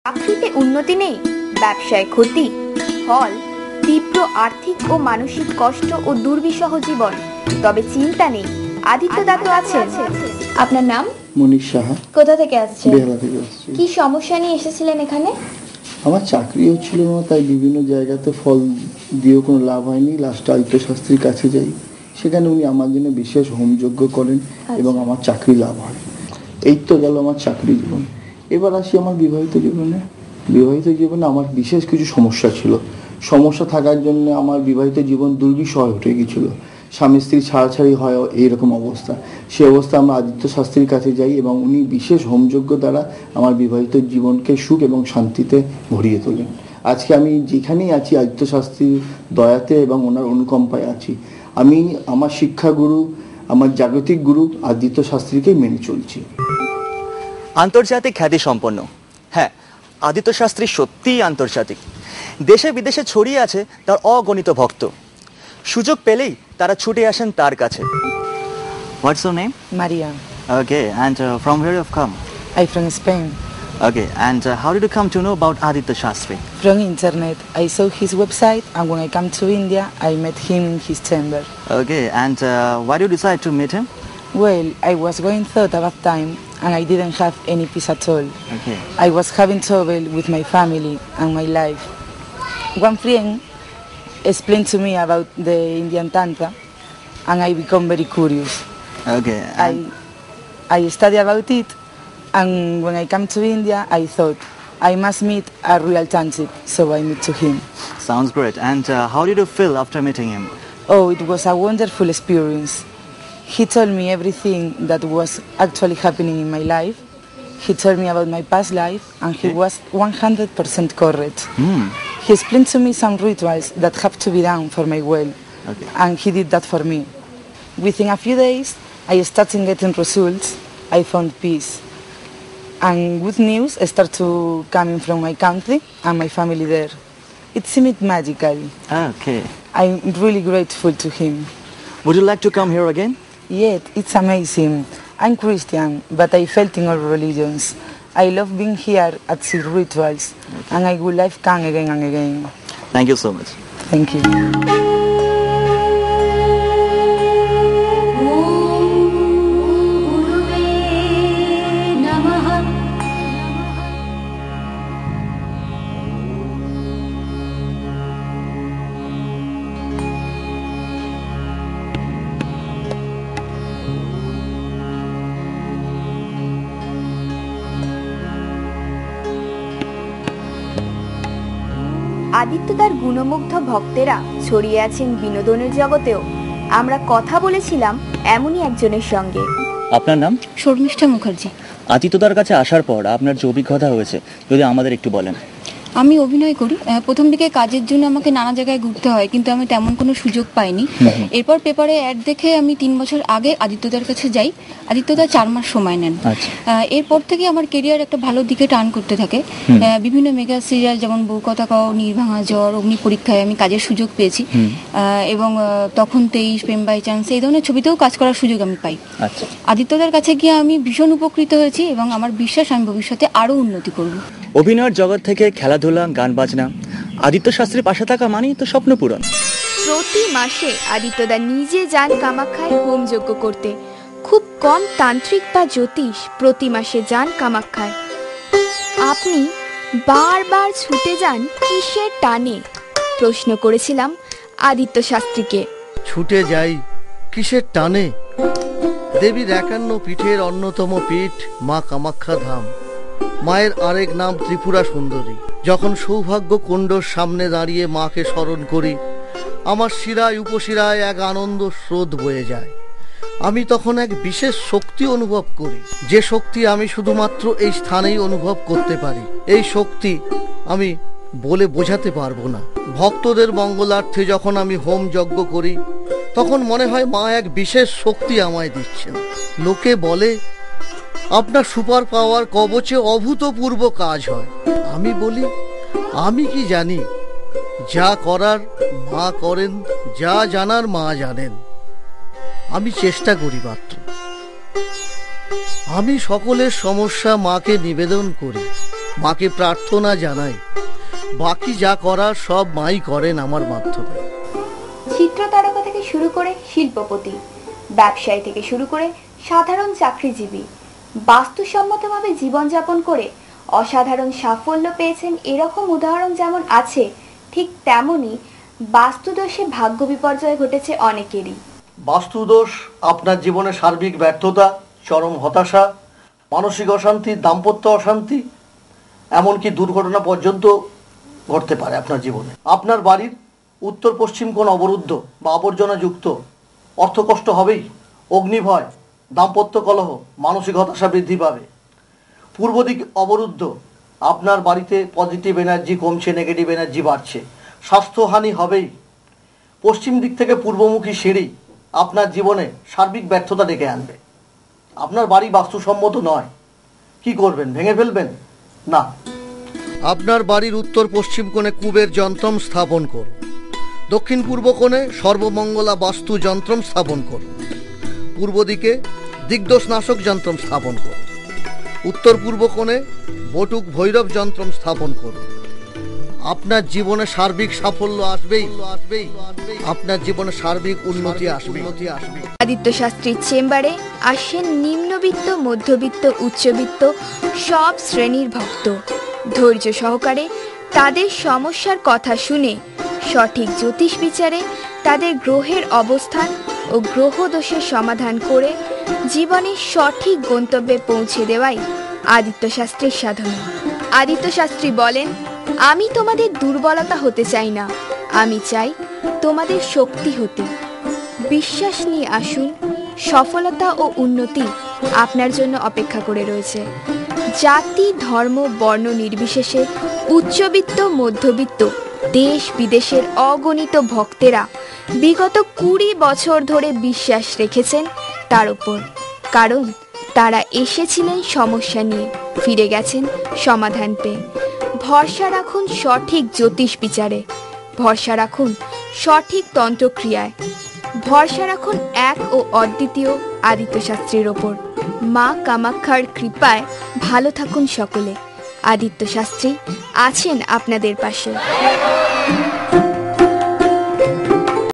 চাকরিতে উন্নতি নেই, ব্যবসায় ক্ষতি, ফল তীব্র আর্থিক ও মানসিক কষ্ট ও দুর্বিষহ জীবন। তবে চিন্তা নেই, আদিত্য দা তো আছেন। আপনার নাম? মনীষ সাহা। কোথা থেকে আসছেন? বেহালা থেকে আসছি। কি সমস্যা নিয়ে এসেছিলেন এখানে? আমার চাকরি হচ্ছিল না, তাই বিভিন্ন জায়গাতে ফল দিয়েও কোনো লাভ হয়নি। লাস্টে আদিত্য শাস্ত্রীর কাছে যাই, সেখানে উনি আমার জন্য বিশেষ হোমযজ্ঞ করেন এবং আমার চাকরি লাভ হয়। এই তো গেল আমার চাকরি জীবন। এবার আসি আমার বিবাহিত জীবনে। বিবাহিত জীবনে আমার বিশেষ কিছু সমস্যা ছিল। সমস্যা থাকার জন্য আমার বিবাহিত জীবন দুর্বিষহ হয়ে গিয়েছিল। স্বামী স্ত্রী ছাড়াছাড়ি হয় এইরকম অবস্থা। সেই অবস্থা আমরা আদিত্য শাস্ত্রীর কাছে যাই এবং উনি বিশেষ হোমযজ্ঞ দ্বারা আমার বিবাহিত জীবনকে সুখ এবং শান্তিতে ভরিয়ে তোলেন। আজকে আমি যেখানেই আছি আদিত্য শাস্ত্রীর দয়াতে এবং ওনার অনুকম্পায় আছি। আমি আমার শিক্ষাগুরু, আমার জাগতিক গুরু আদিত্য শাস্ত্রীকেই মেনে চলছি। আন্তর্জাতিক খ্যাতি সম্পন্ন, হ্যাঁ, আদিত্য শাস্ত্রী সত্যিই আন্তর্জাতিক। দেশে বিদেশে ছড়িয়ে আছে তার অগণিত ভক্ত। সুযোগ পেলেই তারা ছুটে আসেন তার কাছে। What's your name? Maria. Okay, and from where you have come? I'm from Spain. Okay, and how did you come to know about Aditya Shastri? From internet. I saw his website, and when I came to India, I met him in his chamber. Okay, and why did you decide to meet him? Well, I was going through a bad time, and I didn't have any peace at all. Okay. I was having trouble with my family and my life. One friend explained to me about the Indian Tantra, and I became very curious. Okay. I studied about it, and when I came to India, I thought I must meet a real tantric, so I met to him. Sounds great. And how did you feel after meeting him? Oh, it was a wonderful experience. He told me everything that was actually happening in my life. He told me about my past life, and he was 100% correct. He explained to me some rituals that have to be done for my well, and he did that for me. Within a few days, I started getting results. I found peace. And good news started to coming from my country and my family there. It seemed magical. Okay. I'm really grateful to him. Would you like to come here again? Yet, it's amazing. I'm Christian, but I felt in all religions. I love being here at his rituals, and I would like to come again and again. Thank you so much. Thank you. আদিত্যদার গুণমুগ্ধ ভক্তেরা ছড়িয়ে আছেন বিনোদনের জগতেও। আমরা কথা বলেছিলাম এমনই একজনের সঙ্গে। আপনার নাম? শর্মিষ্ঠা মুখার্জি। আদিত্যদার কাছে আসার পর আপনার যে অভিজ্ঞতা হয়েছে যদি আমাদের একটু বলেন। আমি অভিনয় করি। প্রথম দিকে কাজের জন্য আমাকে নানা জায়গায় ঘুরতে হয়, কিন্তু আমি তেমন কোনো সুযোগ পাইনি। এরপর পেপারে অ্যাড দেখে আমি 3 বছর আগে আদিত্যদার কাছে যাই। আদিত্যদা 4 মাস সময় নেন। এরপর থেকে আমার কেরিয়ার একটা ভালো দিকে টার্ন করতে থাকে। বিভিন্ন মেগা সিরিয়াল যেমন বউ কথা কও, নির্ভাঙা জ্বর, অগ্নি পরীক্ষায় আমি কাজের সুযোগ পেয়েছি। এবং তখন 23, প্রেম বাই চান্স, এই ধরনের ছবিতেও কাজ করার সুযোগ আমি পাই। আদিত্যদার কাছে গিয়ে আমি ভীষণ উপকৃত হয়েছি এবং আমার বিশ্বাস আমি ভবিষ্যতে আরও উন্নতি করব। অভিনয়ের জগৎ থেকে খেলাধুলা, গান বাজনা, আদিত্য শাস্ত্রীর পাশে থাকা মানেই তো স্বপ্ন পূরণ। প্রতি মাসে আদিত্যদা নিজে যান কামাখ্যায় হোমযজ্ঞ করতে। খুব কম তান্ত্রিক বা জ্যোতিষ প্রতি মাসে যান কামাখ্যায়। আপনি বারবার ছুটে যান কিসের টানে? প্রশ্ন করেছিলাম আদিত্য শাস্ত্রীকে। ছুটে যাই কিসের টানে? দেবীর 51 পীঠের অন্যতম পীঠ মা কামাখ্যা ধাম। মায়ের আরেক নাম ত্রিপুরা সুন্দরী। যখন সৌভাগ্য কুণ্ডর সামনে দাঁড়িয়ে মাকে স্মরণ করি, আমার শিরায় উপশিরায় এক আনন্দ স্রোত বয়ে যায়। আমি তখন এক বিশেষ শক্তি অনুভব করি, যে শক্তি আমি শুধুমাত্র এই স্থানেই অনুভব করতে পারি। এই শক্তি আমি বলে বোঝাতে পারবো না। ভক্তদের মঙ্গলার্থে যখন আমি হোম যজ্ঞ করি, তখন মনে হয় মা এক বিশেষ শক্তি আমায় দিচ্ছেন। লোকে বলে আপনার সুপার পাওয়ার কবচে অভূতপূর্ব কাজ হয়। আমি বলি আমি কি জানি? যা করার মা করেন, যা জানার মা জানেন। আমি চেষ্টা করি মাত্র। আমি সকলের সমস্যা মাকে নিবেদন করি। মাকে প্রার্থনা জানাই, বাকি যা করার সব মাই করেন আমার মাধ্যমে। চিত্র তারকা থেকে শুরু করে শিল্পপতি, ব্যবসায়ী থেকে শুরু করে সাধারণ চাকরিজীবী, বাস্তুসম্মতভাবে জীবনযাপন করে অসাধারণ সাফল্য পেয়েছেন এরকম উদাহরণ যেমন আছে, ঠিক তেমনি বাস্তুদোষে ভাগ্য বিপর্যয় ঘটেছে অনেকেরই। বাস্তুদোষ আপনার জীবনে সার্বিক ব্যর্থতা, চরম হতাশা, মানসিক অশান্তি, দাম্পত্য অশান্তি, এমনকি দুর্ঘটনা পর্যন্ত ঘটতে পারে আপনার জীবনে। আপনার বাড়ির উত্তর পশ্চিম কোণ অবরুদ্ধ বা আবর্জনাযুক্ত, অর্থকষ্ট হবেই, অগ্নিভয়, দাম্পত্য কলহ, মানসিক হতাশা বৃদ্ধি পাবে। পূর্ব দিক অবরুদ্ধ, আপনার বাড়িতে পজিটিভ এনার্জি কমছে, নেগেটিভ এনার্জি বাড়ছে, স্বাস্থ্যহানি হবেই। পশ্চিম দিক থেকে পূর্বমুখী সিঁড়ি আপনার জীবনে সার্বিক ব্যর্থতা ডেকে আনবে। আপনার বাড়ি বাস্তুসম্মত নয়, কি করবেন? ভেঙে ফেলবেন? না, আপনার বাড়ির উত্তর পশ্চিম কোণে কুবের যন্ত্রম স্থাপন করুন। দক্ষিণ পূর্ব কোণে সর্বমঙ্গলা বাস্তু যন্ত্রম স্থাপন করুন। পূর্ব দিকে দিগদোষনাশক যন্ত্রম স্থাপন করুন। উত্তর পূর্ব কোণে বটুক ভৈরব যন্ত্রম স্থাপন করুন। আপনার জীবনে সার্বিক সাফল্য আসবেই, আপনার জীবনে সার্বিক উন্নতি আসবে। আদিত্য শাস্ত্রীর চেম্বারে আসেন নিম্নবিত্ত, মধ্যবিত্ত, উচ্চবিত্ত সব শ্রেণীর ভক্ত। ধৈর্য সহকারে তাদের সমস্যার কথা শুনে সঠিক জ্যোতিষ বিচারে তাদের গ্রহের অবস্থান ও গ্রহ দোষের সমাধান করে জীবনের সঠিক গন্তব্যে পৌঁছে দেওয়াই আদিত্য শাস্ত্রীর সাধনা। আদিত্য শাস্ত্রী বলেন, আমি তোমাদের দুর্বলতা হতে চাই না, আমি চাই তোমাদের শক্তি হতে। বিশ্বাস নিয়ে আসুন, সফলতা ও উন্নতি আপনার জন্য অপেক্ষা করে রয়েছে। জাতি, ধর্ম, বর্ণ নির্বিশেষে উচ্চবিত্ত, মধ্যবিত্ত, দেশ বিদেশের অগণিত ভক্তেরা বিগত 20 বছর ধরে বিশ্বাস রেখেছেন তার উপর, কারণ তারা এসেছিলেন সমস্যা নিয়ে, ফিরে গেছেন সমাধান পেয়ে। ভরসা রাখুন সঠিক জ্যোতিষ বিচারে, ভরসা রাখুন সঠিক তন্ত্রক্রিয়ায়, ভরসা রাখুন এক ও অদ্বিতীয় আদিত্য শাস্ত্রীর ওপর। মা কামাক্ষার কৃপায় ভালো থাকুন সকলে। আদিত্য শাস্ত্রী আছেন আপনাদের পাশে।